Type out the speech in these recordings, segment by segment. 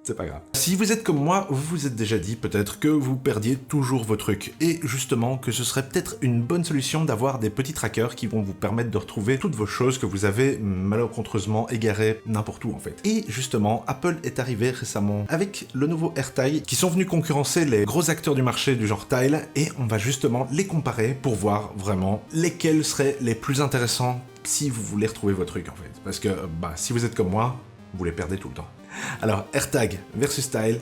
C'est pas grave. Si vous êtes comme moi, vous vous êtes déjà dit peut-être que vous perdiez toujours vos trucs, et justement que ce serait peut-être une bonne solution d'avoir des petits trackers qui vont vous permettre de retrouver toutes vos choses que vous avez malencontreusement égarées n'importe où en fait. Et justement, Apple est arrivé récemment avec le nouveau AirTag, qui sont venus concurrencer les gros acteurs du marché du genre Tile, et on va justement les comparer pour voir vraiment lesquels seraient les plus intéressants si vous voulez retrouver vos trucs en fait. Parce que si vous êtes comme moi, vous les perdez tout le temps. Alors, AirTag versus Tile,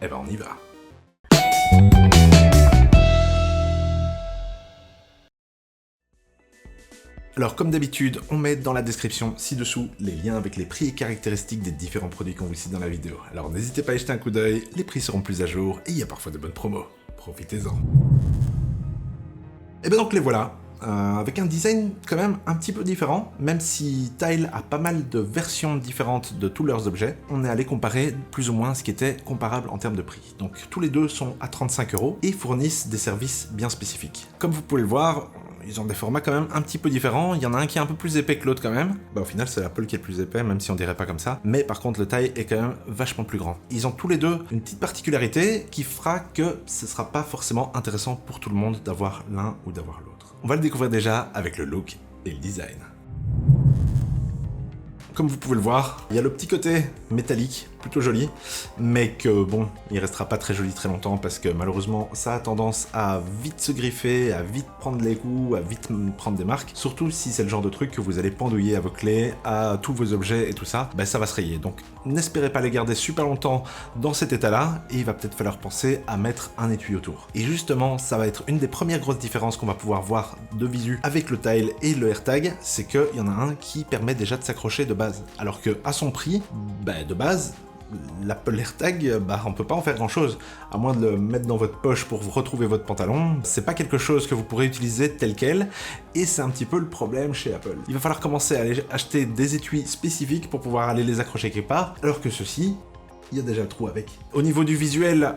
eh ben on y va. Alors comme d'habitude, on met dans la description ci-dessous les liens avec les prix et caractéristiques des différents produits qu'on vous cite dans la vidéo. Alors n'hésitez pas à y jeter un coup d'œil, les prix seront plus à jour et il y a parfois de bonnes promos. Profitez-en. Et ben donc les voilà. Avec un design quand même un petit peu différent, même si Tile a pas mal de versions différentes de tous leurs objets, on est allé comparer plus ou moins ce qui était comparable en termes de prix. Donc tous les deux sont à 35 € et fournissent des services bien spécifiques. Comme vous pouvez le voir, ils ont des formats quand même un petit peu différents, il y en a un qui est un peu plus épais que l'autre quand même. Au final c'est l'Apple qui est le plus épais, même si on dirait pas comme ça, mais par contre le Tile est quand même vachement plus grand. Ils ont tous les deux une petite particularité qui fera que ce sera pas forcément intéressant pour tout le monde d'avoir l'un ou d'avoir l'autre. On va le découvrir déjà avec le look et le design. Comme vous pouvez le voir, il y a le petit côté métallique, plutôt joli, mais que bon, il restera pas très joli très longtemps parce que malheureusement, ça a tendance à vite se griffer, à vite prendre les coups, à vite prendre des marques, surtout si c'est le genre de truc que vous allez pendouiller à vos clés, à tous vos objets et tout ça, ça va se rayer. Donc n'espérez pas les garder super longtemps dans cet état-là, et il va peut-être falloir penser à mettre un étui autour. Et justement, ça va être une des premières grosses différences qu'on va pouvoir voir de visu avec le Tile et le AirTag, c'est qu'il y en a un qui permet déjà de s'accrocher de base. Alors que à son prix, de base, l'Apple AirTag, on peut pas en faire grand chose. À moins de le mettre dans votre poche pour vous retrouver votre pantalon, c'est pas quelque chose que vous pourrez utiliser tel quel, et c'est un petit peu le problème chez Apple. Il va falloir commencer à aller acheter des étuis spécifiques pour pouvoir aller les accrocher quelque part, alors que ceux-ci, il y a déjà le trou avec. Au niveau du visuel,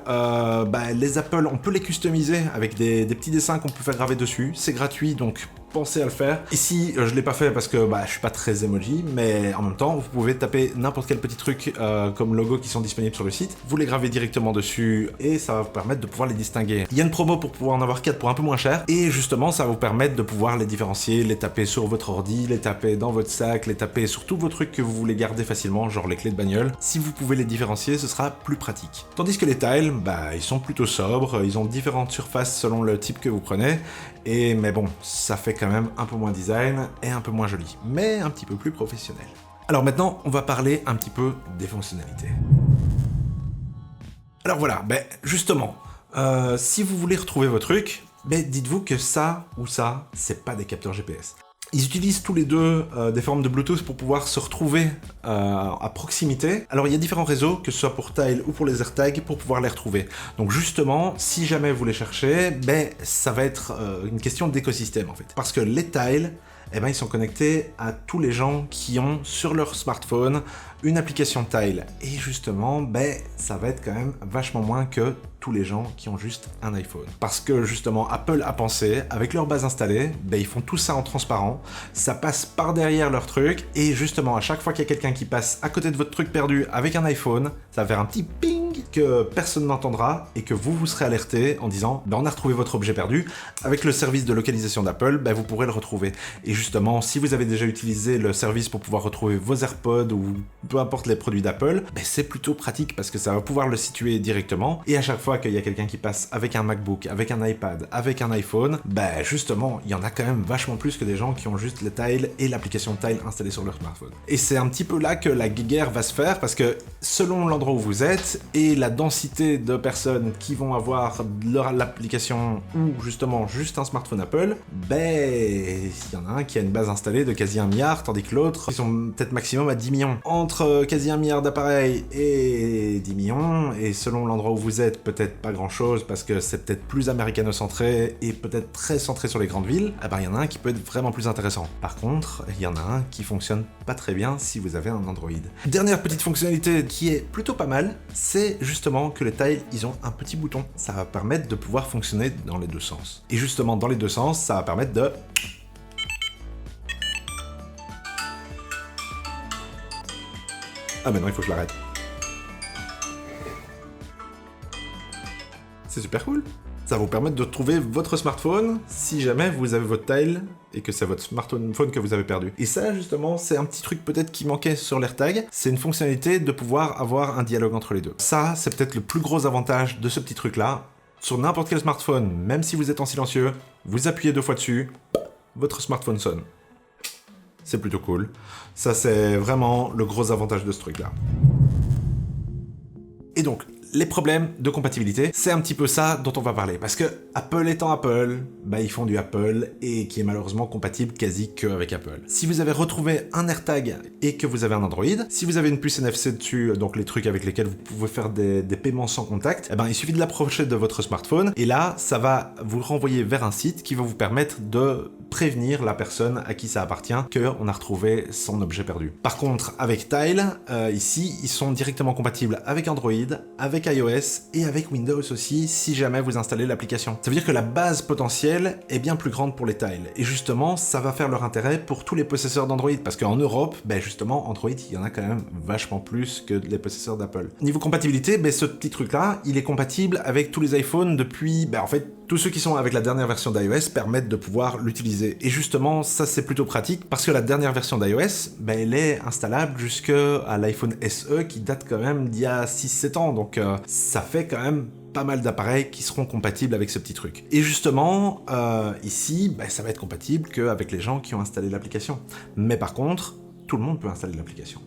les Apple, on peut les customiser avec des petits dessins qu'on peut faire graver dessus, c'est gratuit, donc pensez à le faire. Ici, je l'ai pas fait parce que je suis pas très emoji, mais en même temps, vous pouvez taper n'importe quel petit truc comme logo qui sont disponibles sur le site, vous les gravez directement dessus et ça va vous permettre de pouvoir les distinguer. Il y a une promo pour pouvoir en avoir 4 pour un peu moins cher, et justement, ça va vous permettre de pouvoir les différencier, les taper sur votre ordi, les taper dans votre sac, les taper sur tous vos trucs que vous voulez garder facilement, genre les clés de bagnole. Si vous pouvez les différencier, ce sera plus pratique. Tandis que les Tiles, ils sont plutôt sobres, ils ont différentes surfaces selon le type que vous prenez, mais bon, ça fait quand même un peu moins design et un peu moins joli, mais un petit peu plus professionnel. Alors maintenant, on va parler un petit peu des fonctionnalités. Alors voilà, justement, si vous voulez retrouver vos trucs, dites-vous que ça ou ça, c'est pas des capteurs GPS. Ils utilisent tous les deux des formes de Bluetooth pour pouvoir se retrouver à proximité. Alors il y a différents réseaux, que ce soit pour Tile ou pour les AirTags, pour pouvoir les retrouver. Donc justement, si jamais vous les cherchez, ça va être une question d'écosystème en fait. Parce que les Tile, ils sont connectés à tous les gens qui ont sur leur smartphone une application Tile. Et justement, ça va être quand même vachement moins que tous les gens qui ont juste un iPhone. Parce que justement, Apple a pensé, avec leur base installée, ils font tout ça en transparent, ça passe par derrière leur truc, et justement, à chaque fois qu'il y a quelqu'un qui passe à côté de votre truc perdu avec un iPhone, ça va faire un petit ping que personne n'entendra, et que vous serez alerté en disant on a retrouvé votre objet perdu. Avec le service de localisation d'Apple, vous pourrez le retrouver. Et justement, si vous avez déjà utilisé le service pour pouvoir retrouver vos AirPods ou peu importe les produits d'Apple, c'est plutôt pratique parce que ça va pouvoir le situer directement, et à chaque fois qu'il y a quelqu'un qui passe avec un MacBook, avec un iPad, avec un iPhone, justement, il y en a quand même vachement plus que des gens qui ont juste les Tile et l'application Tile installée sur leur smartphone. Et c'est un petit peu là que la guerre va se faire, parce que selon l'endroit où vous êtes et la densité de personnes qui vont avoir l'application ou justement juste un smartphone Apple, il y en a un qui a une base installée de quasi 1 milliard, tandis que l'autre, ils sont peut-être maximum à 10 millions. Entre quasi 1 milliard d'appareils et 10 millions, et selon l'endroit où vous êtes, peut-être pas grand-chose, parce que c'est peut-être plus américano-centré et peut-être très centré sur les grandes villes, il y en a un qui peut être vraiment plus intéressant. Par contre, il y en a un qui fonctionne pas très bien si vous avez un Android. Dernière petite fonctionnalité qui est plutôt pas mal, c'est justement que les Tile, ils ont un petit bouton. Ça va permettre de pouvoir fonctionner dans les deux sens. Et justement, dans les deux sens, ça va permettre de... Ah non, il faut que je l'arrête. c'est super cool. Ça va vous permettre de trouver votre smartphone si jamais vous avez votre Tile et que c'est votre smartphone que vous avez perdu. Et ça, justement, c'est un petit truc peut-être qui manquait sur l'AirTag, c'est une fonctionnalité de pouvoir avoir un dialogue entre les deux. Ça, c'est peut-être le plus gros avantage de ce petit truc-là. Sur n'importe quel smartphone, même si vous êtes en silencieux, vous appuyez 2 fois dessus, votre smartphone sonne. C'est plutôt cool. Ça, c'est vraiment le gros avantage de ce truc-là. Et donc, les problèmes de compatibilité, c'est un petit peu ça dont on va parler. Parce que Apple étant Apple, bah ils font du Apple et qui est malheureusement compatible quasi que avec Apple. Si vous avez retrouvé un AirTag et que vous avez un Android, si vous avez une puce NFC dessus, donc les trucs avec lesquels vous pouvez faire des paiements sans contact, eh ben il suffit de l'approcher de votre smartphone et là, ça va vous renvoyer vers un site qui va vous permettre de prévenir la personne à qui ça appartient qu'on a retrouvé son objet perdu. Par contre, avec Tile, ici, ils sont directement compatibles avec Android, avec iOS et avec Windows aussi, si jamais vous installez l'application. Ça veut dire que la base potentielle est bien plus grande pour les Tile. Et justement, ça va faire leur intérêt pour tous les possesseurs d'Android, parce qu'en Europe, ben justement, Android, il y en a quand même vachement plus que les possesseurs d'Apple. Niveau compatibilité, ben ce petit truc-là, il est compatible avec tous les iPhones depuis, ben en fait, tous ceux qui sont avec la dernière version d'iOS permettent de pouvoir l'utiliser. Et justement, ça c'est plutôt pratique parce que la dernière version d'iOS, ben, elle est installable jusqu'à l'iPhone SE qui date quand même d'il y a 6-7 ans. Donc ça fait quand même pas mal d'appareils qui seront compatibles avec ce petit truc. Et justement, ici, ben, ça va être compatible qu'avec les gens qui ont installé l'application. Mais par contre, tout le monde peut installer l'application.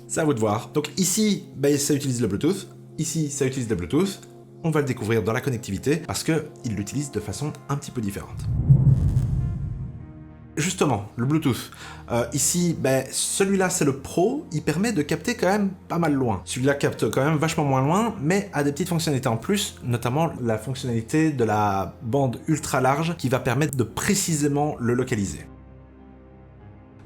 C'est à vous de voir. Donc ici, ben, ça utilise le Bluetooth. Ici, ça utilise le Bluetooth. On va le découvrir dans la connectivité parce qu'il l'utilise de façon un petit peu différente. Justement, le Bluetooth. Ici, ben, celui-là c'est le Pro, il permet de capter quand même pas mal loin. Celui-là capte quand même vachement moins loin, mais a des petites fonctionnalités en plus, notamment la fonctionnalité de la bande ultra large qui va permettre de précisément le localiser.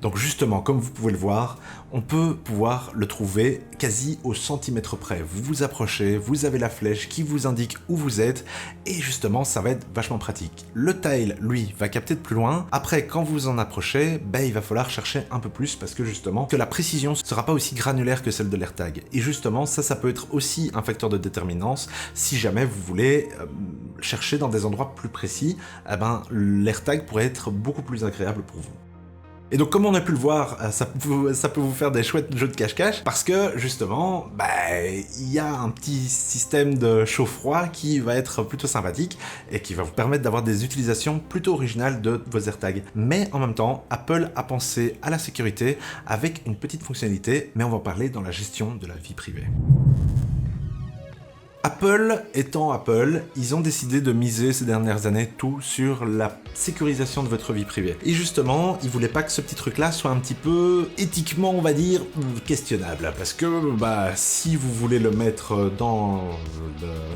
Donc justement, comme vous pouvez le voir, on peut pouvoir le trouver quasi au centimètre près. Vous vous approchez, vous avez la flèche qui vous indique où vous êtes, et justement, ça va être vachement pratique. Le Tile, lui, va capter de plus loin. Après, quand vous en approchez, ben, il va falloir chercher un peu plus, parce que justement, que la précision ne sera pas aussi granulaire que celle de l'AirTag. Et justement, ça peut être aussi un facteur de déterminance, si jamais vous voulez chercher dans des endroits plus précis, eh ben, l'AirTag pourrait être beaucoup plus agréable pour vous. Et donc comme on a pu le voir, ça peut vous faire des chouettes jeux de cache-cache, parce que justement, bah, il y a un petit système de chaud-froid qui va être plutôt sympathique, et qui va vous permettre d'avoir des utilisations plutôt originales de vos AirTags. Mais en même temps, Apple a pensé à la sécurité avec une petite fonctionnalité, mais on va en parler dans la gestion de la vie privée. Apple étant Apple, ils ont décidé de miser ces dernières années tout sur la sécurisation de votre vie privée. Et justement, ils voulaient pas que ce petit truc-là soit un petit peu éthiquement, on va dire, questionnable. Parce que, bah, si vous voulez le mettre dans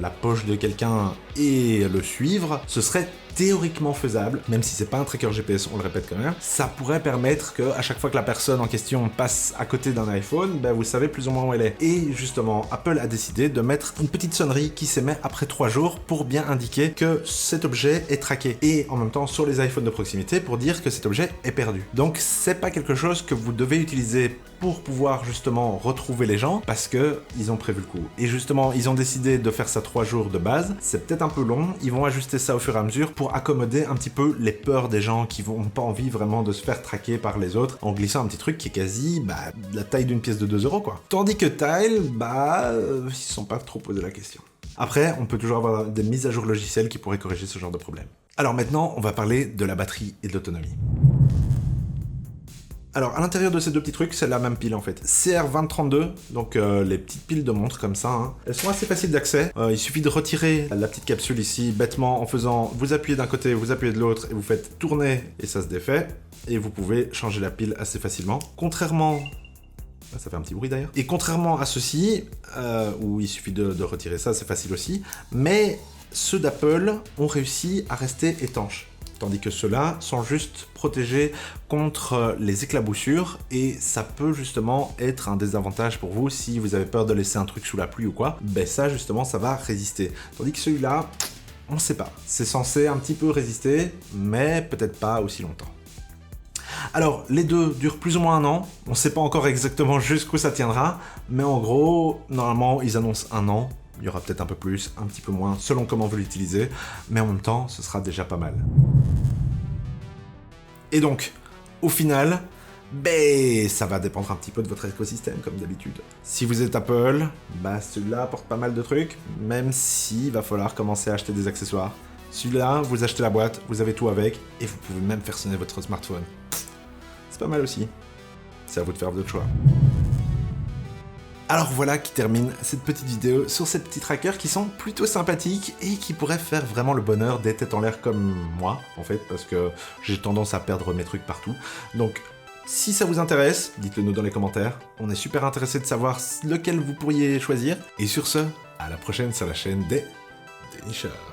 la poche de quelqu'un et le suivre, ce serait théoriquement faisable, même si c'est pas un tracker GPS, on le répète quand même, ça pourrait permettre que à chaque fois que la personne en question passe à côté d'un iPhone, ben vous savez plus ou moins où elle est. Et justement, Apple a décidé de mettre une petite sonnerie qui s'émet après 3 jours pour bien indiquer que cet objet est traqué. Et en même temps sur les iPhones de proximité pour dire que cet objet est perdu. Donc c'est pas quelque chose que vous devez utiliser pour pouvoir justement retrouver les gens, parce que ils ont prévu le coup. Et justement, ils ont décidé de faire ça 3 jours de base. C'est peut-être un peu long, ils vont ajuster ça au fur et à mesure pour accommoder un petit peu les peurs des gens qui n'ont pas envie vraiment de se faire traquer par les autres en glissant un petit truc qui est quasi la taille d'une pièce de 2 € quoi. Tandis que Tile, ils se sont pas trop posé la question. Après, on peut toujours avoir des mises à jour logicielles qui pourraient corriger ce genre de problème. Alors maintenant, on va parler de la batterie et de l'autonomie. Alors, à l'intérieur de ces deux petits trucs, c'est la même pile en fait. CR2032, donc les petites piles de montre comme ça, hein. Elles sont assez faciles d'accès. Il suffit de retirer la petite capsule ici, bêtement, en faisant, vous appuyez d'un côté, vous appuyez de l'autre, et vous faites tourner, et ça se défait. Et vous pouvez changer la pile assez facilement. Contrairement... ça fait un petit bruit d'ailleurs. Et contrairement à ceci, où il suffit de retirer ça, c'est facile aussi, mais ceux d'Apple ont réussi à rester étanches. Tandis que ceux-là sont juste protégés contre les éclaboussures, et ça peut justement être un désavantage pour vous si vous avez peur de laisser un truc sous la pluie ou quoi. Ben ça justement, ça va résister. Tandis que celui-là, on ne sait pas. C'est censé un petit peu résister, mais peut-être pas aussi longtemps. Alors, les deux durent plus ou moins 1 an. On ne sait pas encore exactement jusqu'où ça tiendra, mais en gros, normalement, ils annoncent 1 an. Il y aura peut-être un peu plus, un petit peu moins, selon comment vous l'utilisez, mais en même temps, ce sera déjà pas mal. Et donc, au final, ça va dépendre un petit peu de votre écosystème, comme d'habitude. Si vous êtes Apple, celui-là apporte pas mal de trucs, même s'il va falloir commencer à acheter des accessoires. Celui-là, vous achetez la boîte, vous avez tout avec, et vous pouvez même faire sonner votre smartphone. C'est pas mal aussi. C'est à vous de faire votre choix. Alors voilà qui termine cette petite vidéo sur ces petits trackers qui sont plutôt sympathiques et qui pourraient faire vraiment le bonheur des têtes en l'air comme moi, en fait, parce que j'ai tendance à perdre mes trucs partout. Donc, si ça vous intéresse, dites-le nous dans les commentaires. On est super intéressé de savoir lequel vous pourriez choisir. Et sur ce, à la prochaine sur la chaîne des dénicheurs.